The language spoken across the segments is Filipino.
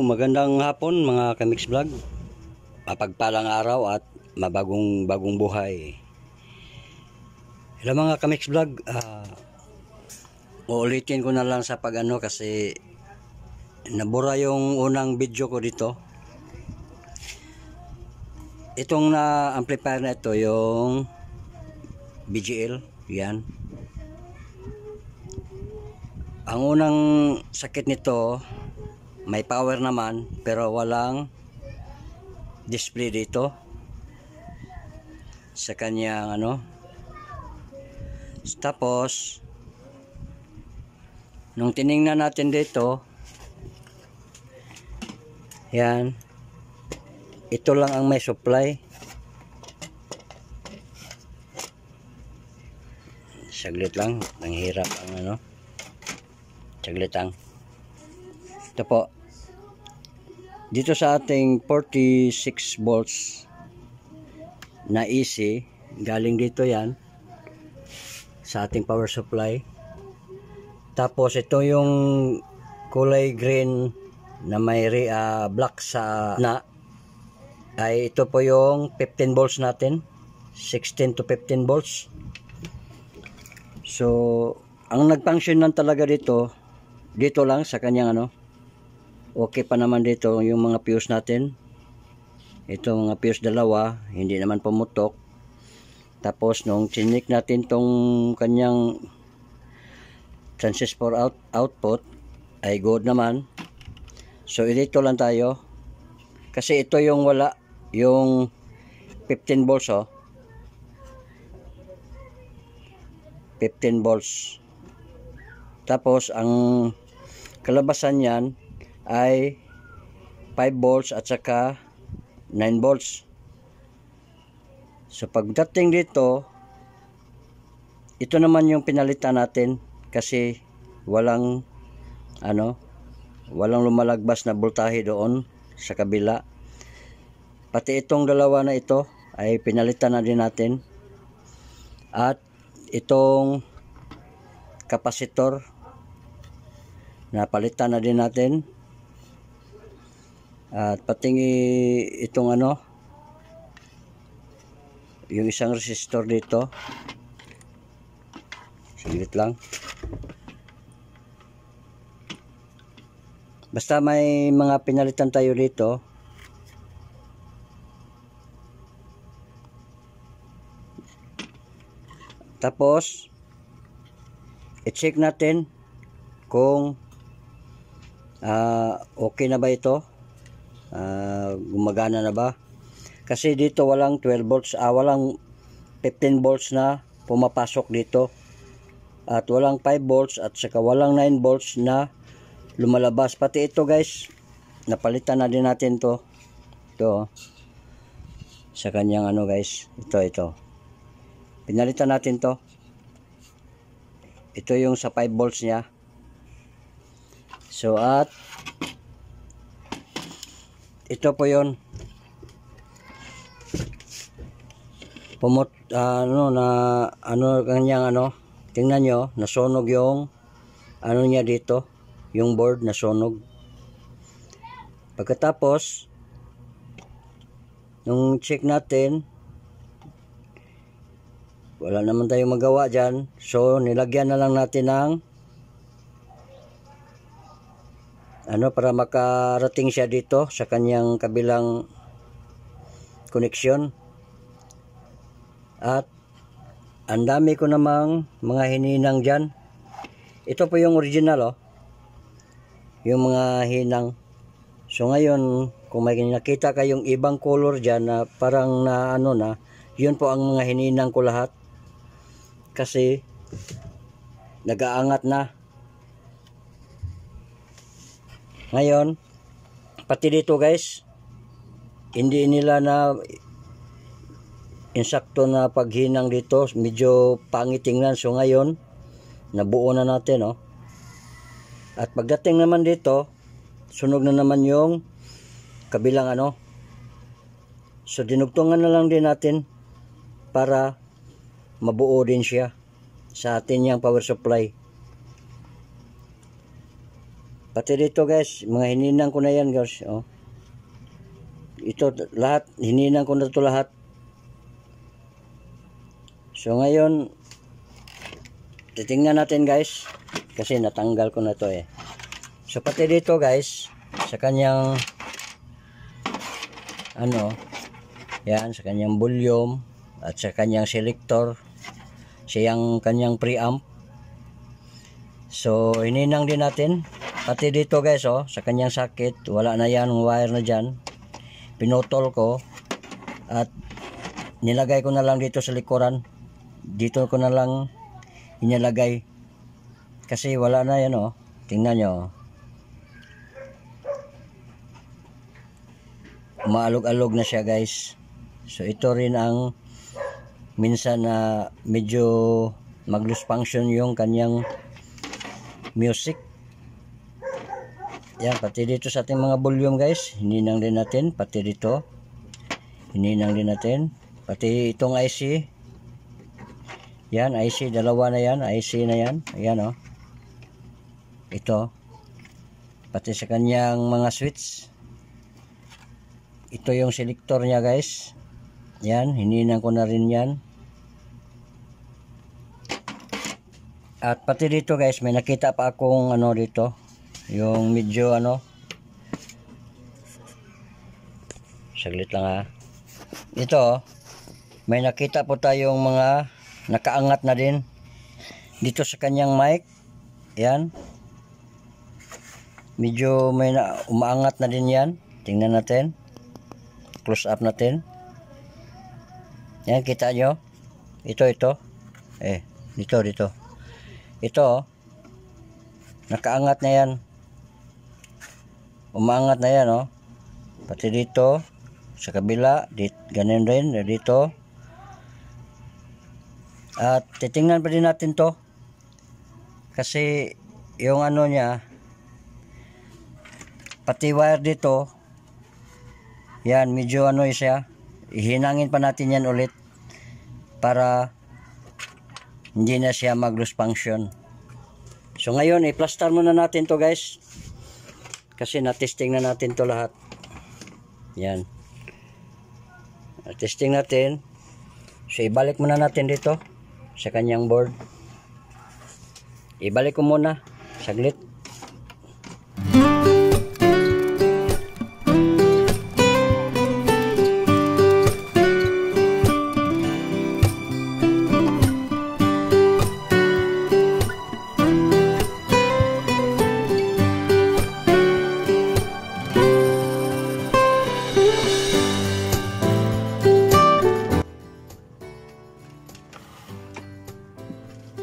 magandang hapon mga Kamix Vlog. Mapagpalang araw at bagong buhay. Hello mga Kamix Vlog. Uulitin ko na lang sa pag-ano kasi nabura yung unang video ko dito. Itong na amplifier na ito, yung BGL, yan. Ang unang sakit nito, may power naman pero walang display dito sa kanyang ano. Tapos nung tiningnan natin dito, yan, ito lang ang may supply. Saglit lang, nanghirap ang ano. Saglit lang. Ito po. Dito sa ating 46 volts na AC, galing dito yan sa ating power supply. Tapos ito yung kulay green na may black sa na, ay ito po yung 15 volts natin, 16 to 15 volts. So ang nag-function lang talaga dito lang sa kanyang ano. Okay pa naman dito yung mga fuse natin. Ito mga fuse dalawa, hindi naman pumutok. Tapos nung chinik natin tong kanyang transistor output ay good naman. So dito lang tayo. Kasi ito yung wala, yung 15 volts oh. 15 volts. Tapos ang kalabasan niyan ay 5 volts at saka 9 volts. So pagdating dito, ito naman yung pinalitan natin kasi walang ano, walang lumalagpas na voltahe doon sa kabila. Pati itong dalawa na ito ay pinalitan na din natin. At itong kapasitor napalitan na din natin. At pati itong ano, yung isang resistor dito. Saglit lang. Basta may mga pinalitan tayo dito. Tapos i-check natin kung okay na ba ito, gumagana na ba, kasi dito walang 12 volts, walang 15 volts na pumapasok dito, at walang 5 volts at saka walang 9 volts na lumalabas. Pati ito guys, napalitan na din natin ito sa kanyang ano guys, ito pinalitan natin ito yung sa 5 volts nya. So at ito po yon, kanyang ano, tingnan nyo, nasunog yung ano niya dito, yung board nasunog. Pagkatapos nung check natin, wala naman tayong magawa dyan. So nilagyan na lang natin ng ano para makarating siya dito sa kanyang kabilang connection. At ang dami ko namang mga hininang dyan. Ito po yung original oh, yung mga hinang. So ngayon kung may nakita kayong ibang color dyan na parang na ano na, yun po ang mga hininang ko lahat. Kasi nag-aangat na. Ngayon, pati dito guys, hindi nila na insakto na paghinang dito, medyo pangit tingnan. So ngayon, nabuo na natin oh. At pagdating naman dito, sunog na naman yung kabilang ano. So dinugtungan na lang din natin para mabuo din siya sa atin yung power supply. Pati dito guys, mga hininang ko na yan guys. Oh. Ito lahat, hininang ko na ito lahat. So ngayon, titingnan natin guys. Kasi natanggal ko na to eh. So pati dito guys, sa kanyang ano, yan, sa kanyang volume at sa kanyang selector, siyang kanyang preamp. So hininang din natin. Pati dito guys, oh, sa kanyang socket, wala na yan, wire na dyan. Pinutol ko at nilagay ko na lang dito sa likuran. Dito ko na lang inilagay. Kasi wala na yan, oh. Tingnan nyo. Maalog-alog na siya guys. So ito rin ang minsan na medyo mag-lose function yung kanyang music. Yan, pati dito sa ating mga volume guys, hininang din natin. Pati dito hininang din natin. Pati itong IC, yan, IC, dalawa na yan, IC na yan. Ayan, oh. Ito, pati sa kanyang mga switch. Ito yung selector niya guys. Yan, hininang ko na rin yan. At pati dito guys, may nakita pa akong ano dito, yung medyo ano, saglit lang ha. Ito, may nakita po tayong mga nakaangat na din dito sa kanyang mic. Yan, medyo may umaangat na din yan. Tingnan natin, close up natin. Yan, kita nyo, ito dito ito, nakaangat na yan, umaangat na yan, oh. Pati dito sa kabila, ganun rin dito. At titingnan pa din natin to, kasi yung ano niya, pati wire dito, yan, medyo ano siya. Ihinangin pa natin yan ulit para hindi na siya mag-lose function. So ngayon, i-plaster muna natin to guys, kasi na-testing na natin to lahat. Yan, na-testing natin. So ibalik muna natin dito sa kanyang board. Ibalik ko muna saglit.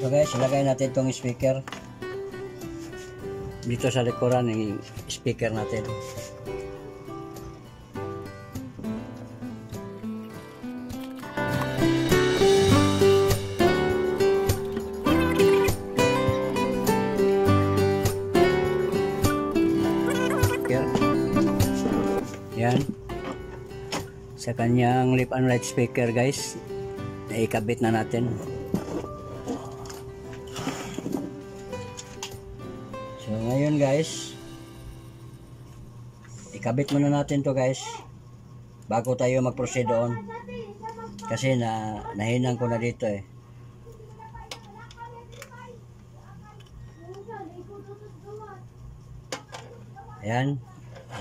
So guys, ilagay natin itong speaker dito sa likuran ng speaker natin. Yan, sa kanyang left and right speaker guys, ikabit na natin. So ngayon guys, ikabit muna natin to guys bago tayo mag-proceed doon, kasi nahinang ko na dito eh. Ayan,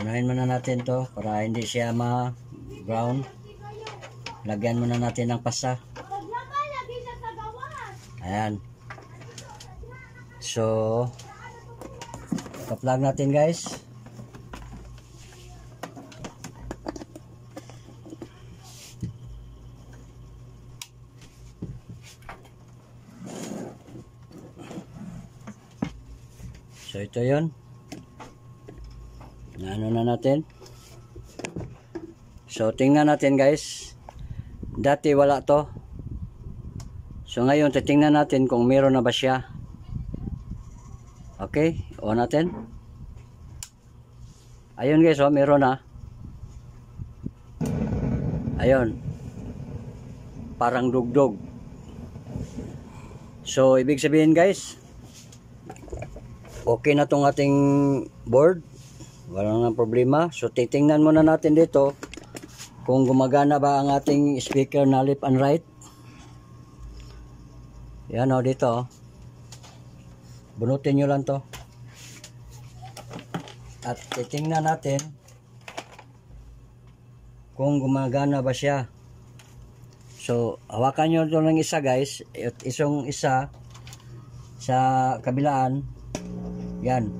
anuhin muna natin to para hindi siya ma-brown. Lagyan muna natin ng pasa. Ayan, so pa-plug natin guys. So ito yun, ano na natin. So tingnan natin guys, dati wala to. So ngayon titingnan natin kung meron na ba siya. Okay, on natin. Ayun guys, oh, meron na. Ayun, parang dugdog. So ibig sabihin guys, okay na tong ating board. Walang nang problema. So titingnan muna natin dito kung gumagana ba ang ating speaker na left and right. Yan o, dito. Bunutin nyo lang to. At titingnan natin kung gumagana ba siya. So, hawakan nyo ito ng isa guys. At isang isa sa kabilaan. Yan.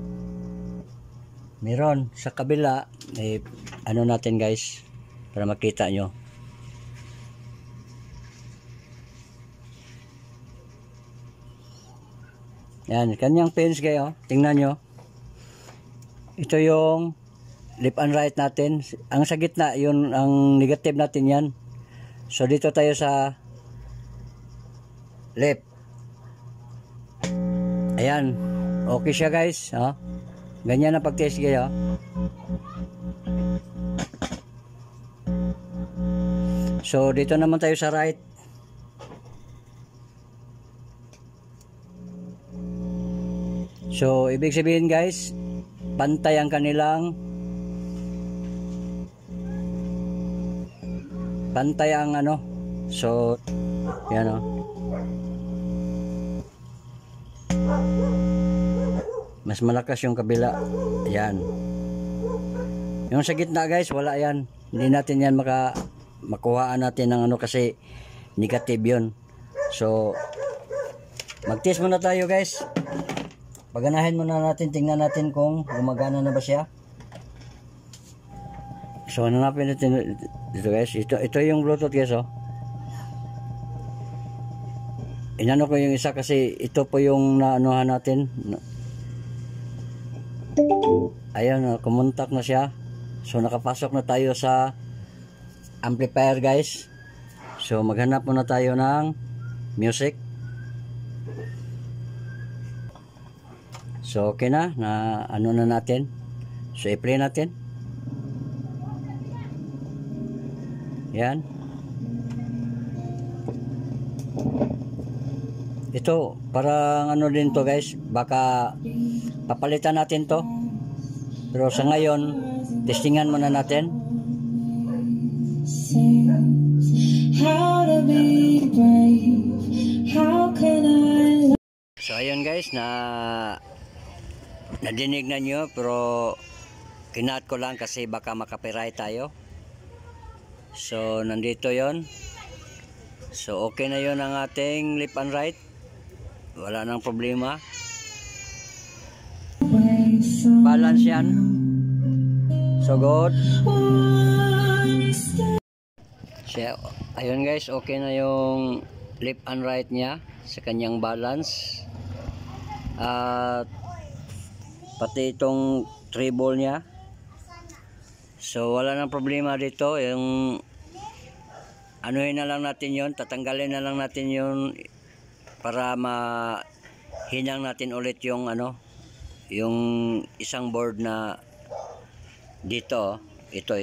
Meron sa kabila. Ano natin guys. Para makita nyo. Yan, kanyang pins kayo. Tingnan nyo. Ito yung left and right natin. Ang sa gitna, yun ang negative natin yan. So, dito tayo sa left. Ayan. Okay siya guys. Oh. Ganyan ang pag-test kayo. So, dito naman tayo sa right. So, ibig sabihin guys, pantay ang kanilang ano. So, yan o. Mas malakas yung kabila. Yan. Yung sa gitna guys, wala yan. Hindi natin yan makuhaan natin ng ano kasi negative yun. So, mag-test muna tayo guys. Paganahin muna natin, tingnan natin kung gumagana na ba siya. So, hanapin natin dito guys. Ito yung Bluetooth guys, oh. Inano ko yung isa kasi ito po yung naanuhan natin. Ayun, kumontak na siya. So, nakapasok na tayo sa amplifier guys. So, maghanap muna tayo ng music. So, okay na ano na natin. So, i-play natin. Yan. Ito, parang ano din to guys. Baka papalitan natin to. Pero sa ngayon, testingan muna natin. So, ayun guys, nadinig na nyo, pero kinat ko lang kasi baka makapiright tayo. So, nandito yon. So, okay na yon ang ating left and right. Wala nang problema. Balance yan. So, good. So, ayun guys, okay na yung left and right niya sa kanyang balance. At pati itong treble niya. So, wala nang problema dito. Yung anuhin na lang natin yon, tatanggalin na lang natin yon para mahinang natin ulit yung ano, yung isang board na dito, ito.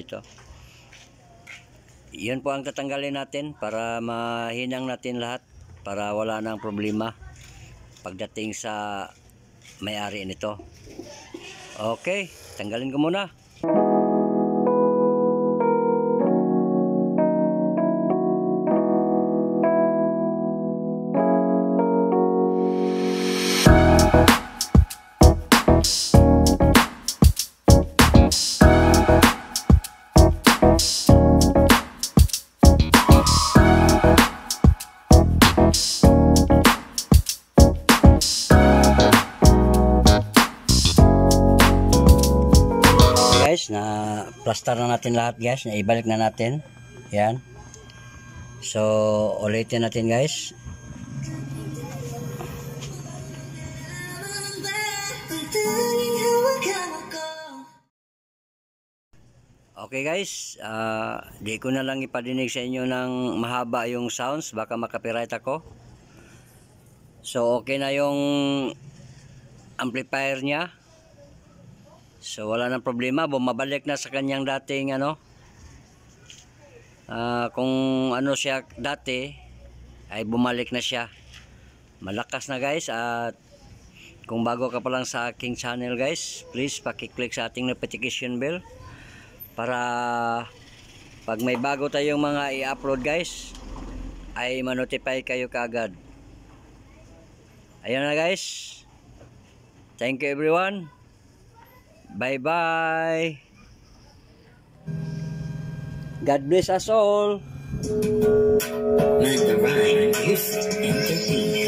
Yun po ang tatanggalin natin para mahinang natin lahat para wala nang problema pagdating sa may-ari nito. Okay, tanggalin ko muna. Na plaster na natin lahat guys, na ibalik na natin yan. So ulitin natin guys. Okay guys, di ko na lang ipadinig sa inyo ng mahaba yung sounds, baka makapiright ako. So okay na yung amplifier nya. So wala nang problema, bumabalik na sa kanyang dating ano. Kung ano siya dati ay bumalik na siya. Malakas na guys at Kung bago ka pa lang sa aking channel guys, please paki-click sa ating notification bell para pag may bago tayong mga i-upload guys ay ma-notify kayo kaagad. Ayun na guys. Thank you everyone. Bye bye. God bless us all. Like the Rhyme Youth Entertainment.